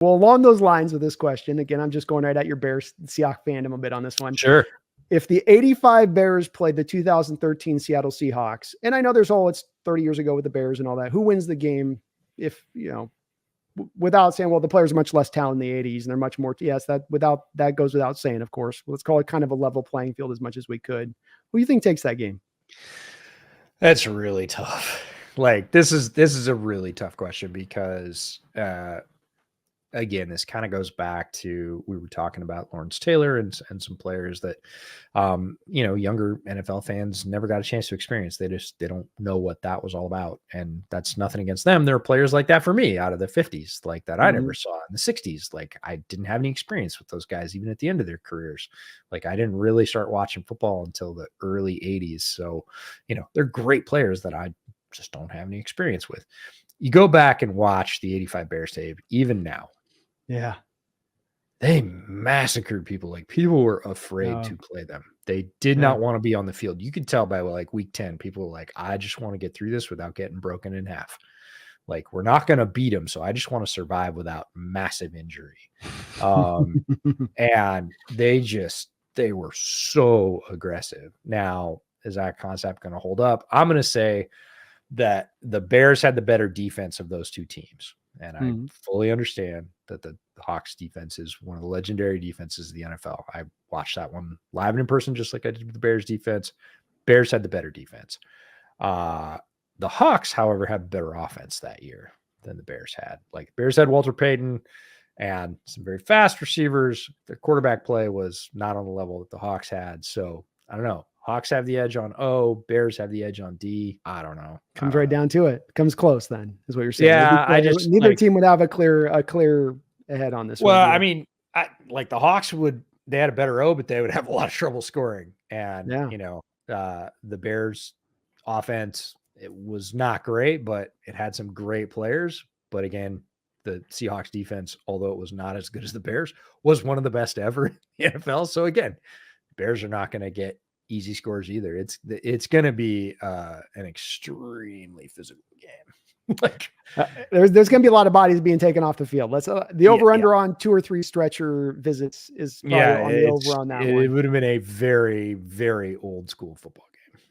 Well, along those lines with this question, again, I'm just going right at your Bears Seahawks fandom a bit on this one. Sure. If the 85 Bears played the 2013 Seattle Seahawks, and I know it's 30 years ago with the Bears and all that, who wins the game if, without saying, well, the players are much less talented in the 80s and they're much more, yes, that goes without saying, of course. Let's call it kind of a level playing field as much as we could. Who do you think takes that game? That's really tough. Like, this is a really tough question because, again, this kind of goes back to, we were talking about Lawrence Taylor and some players that, younger NFL fans never got a chance to experience. They don't know what that was all about. And that's nothing against them. There are players like that for me out of the 50s, like that I never saw in the 60s. Like, I didn't have any experience with those guys, even at the end of their careers. Like, I didn't really start watching football until the early 80s. So, they're great players that I just don't have any experience with. You go back and watch the 85 Bears tape, even now. Yeah. They massacred people. Like, people were afraid to play them. They did not want to be on the field. You could tell by like week 10, people were like, I just want to get through this without getting broken in half. Like, we're not going to beat them. So I just want to survive without massive injury. And they were so aggressive. Now, is that concept going to hold up? I'm going to say that the Bears had the better defense of those two teams. And I fully understand that the Hawks defense is one of the legendary defenses of the NFL. I watched that one live and in person, just like I did with the Bears defense. Bears had the better defense. The Hawks, however, had better offense that year than the Bears had. Like, Bears had Walter Payton and some very fast receivers. Their quarterback play was not on the level that the Hawks had. So I don't know. Hawks have the edge on O. Bears have the edge on D. I don't know. Comes right down to it. Comes close then, is what you're saying. Yeah, neither team would have a clear ahead on this. Well, I mean, the Hawks they had a better O, but they would have a lot of trouble scoring. And the Bears offense, it was not great, but it had some great players. But again, the Seahawks defense, although it was not as good as the Bears, was one of the best ever in the NFL. So again, the Bears are not going to get easy scores either. It's going to be an extremely physical game. There's going to be a lot of bodies being taken off the field. Let's the over under on 2 or 3 stretcher visits is probably on the over on that one. It would have been a very, very old school football